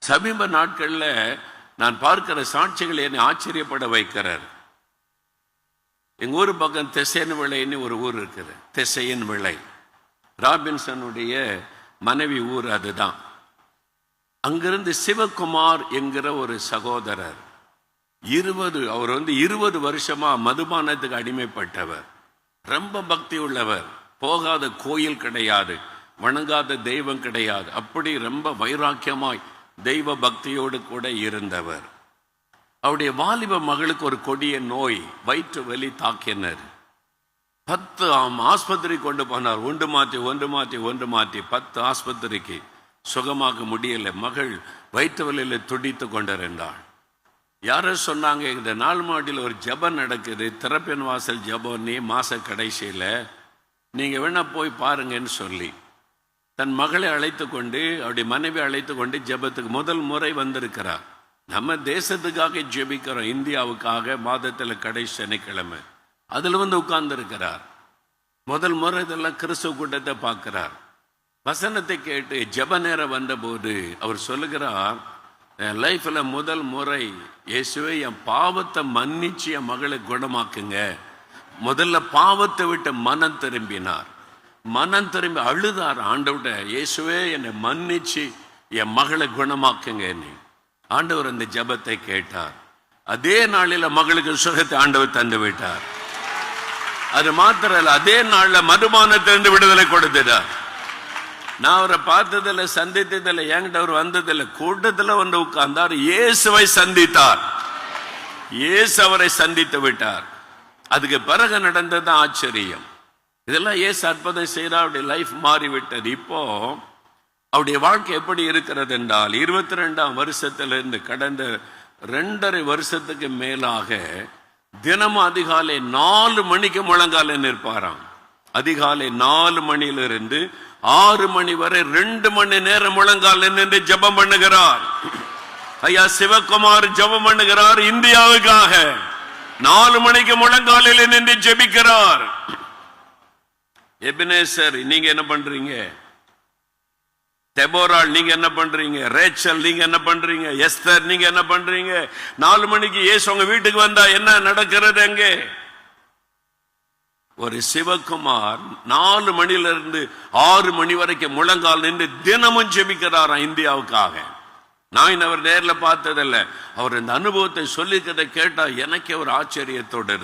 சமீப நாட்கள்ல நான் பார்க்கிற சாட்சிகள் என்னை ஆச்சரியப்பட வைக்கிறார். எங்க ஊர் பக்கம் தெசையன் விளைன்னு ஒரு ஊர் இருக்குது. தெசையன் விளை ராபின்சனுடைய மனைவி ஊர் அதுதான். அங்கிருந்து சிவகுமார் என்கிற ஒரு சகோதரர் அவர் 20 வருஷமா மதுபானத்துக்கு அடிமைப்பட்டவர். ரொம்ப பக்தி உள்ளவர். போகாத கோயில் கிடையாது, வணங்காத தெய்வம் கிடையாது. அப்படி ரொம்ப வைராக்கியமாய் தெய்வ பக்தியோடு கூட இருந்தவர். அவருடைய வாலிப மகளுக்கு ஒரு கொடிய நோய், வயிற்று வலி தாக்கினர். 10 ஆஸ்பத்திரி கொண்டு போனார். ஒன்று மாற்றி 10 ஆஸ்பத்திரிக்கு சுகமாக முடியல. மகள் வயிற்று வலியில துடித்து கொண்டிருந்தாள். யாரோ சொன்னாங்க, இந்த நாள் மாடியில் ஒரு ஜபம் நடக்குது, திறப்பின் வாசல் ஜபம், நீ மாச கடைசியில் நீங்க வேணா போய் பாருங்கன்னு சொல்லி தன் மகளை அழைத்து கொண்டு, அவருடைய மனைவி அழைத்து கொண்டு ஜபத்துக்கு முதல் முறை வந்திருக்கிறார். நம்ம தேசத்துக்காக ஜெபிக்கிறோம், இந்தியாவுக்காக, மாதத்தில் கடைசி சனிக்கிழமை. அதில் உட்கார்ந்து இருக்கிறார். முதல் முறை இதெல்லாம் கிறிஸ்துவ கூட்டத்தை பார்க்கிறார். வசனத்தை கேட்டு ஜப நேரம் வந்தபோது அவர் சொல்லுகிறார், என் லைஃப்ல முதல் முறை இயேசுவே என் பாவத்தை மன்னிச்சு என் மகளை குணமாக்குங்க. முதல்ல பாவத்தை விட்டு மனம் திரும்பினார். மனம் திரும்பி அழுதார் ஆண்டவர்கிட்ட, இயேசுவே என்னை மன்னிச்சு என் மகளை குணமாக்குங்க. ஆண்டவர் அந்த ஜபத்தை கேட்டார். அதே நாளில் மகளுக்கு சுகத்தை ஆண்டவர் தந்து விட்டார். அது மாத்திரம் இல்ல, அதே நாளில் மதுபானத்திலிருந்து விடுதலை கொடுத்துட்டார். நான் அவரை பார்த்ததில்லை, சந்தித்ததில்லை, என்கிட்ட அவர் வந்ததில்லை. கூட்டத்தில் உட்கார்ந்தார், இயேசுவை சந்தித்தார். இயேசு அவரை சந்தித்து விட்டார். அதுக்கு பிறகு நடந்தது ஆச்சரியம். இதெல்லாம் இயேசு அற்புதம் செய்தார். அவருடைய லைஃப் மாறிவிட்டது. இப்போ அவருடைய வாழ்க்கை எப்படி இருக்கிறது என்றால், 22ஆம் வருஷத்திலிருந்து கடந்த 2.5 வருஷத்துக்கு மேலாக தினமும் அதிகாலை 4 மணிக்கு முழங்கால நிற்பாராம். அதிகாலை 4 மணியிலிருந்து 6 மணி வரை 2 மணி நேரம் முழங்கால நின்று ஜபம் பண்ணுகிறார். ஐயா சிவகுமார் ஜபம் பண்ணுகிறார் இந்தியாவுக்காக. 4 மணிக்கு முழங்காலில் நின்று ஜெபிக்கிறார். எபினேசர் நீங்க என்ன பண்றீங்க? தெபோராள் நீங்க என்ன பண்றீங்க? ரேச்சல் நீங்க என்ன பண்றீங்க? எஸ்தர் நீங்க என்ன பண்றீங்க? 4 மணிக்கு இயேசு உங்க வீட்டுக்கு வந்தா என்ன நடக்கிறது? அங்கே ஒரு சிவகுமார் 4 மணியிலிருந்து 6 மணி வரைக்கும் முழங்கால் நின்று தினமும் ஜெபிக்கிறாரா இந்தியாவுக்காக. நான் அவர் நேரில் பார்த்ததில்லை. அவர் இந்த அனுபவத்தை சொல்லிக்கிறத கேட்டா எனக்கே ஒரு ஆச்சரியத்தோடு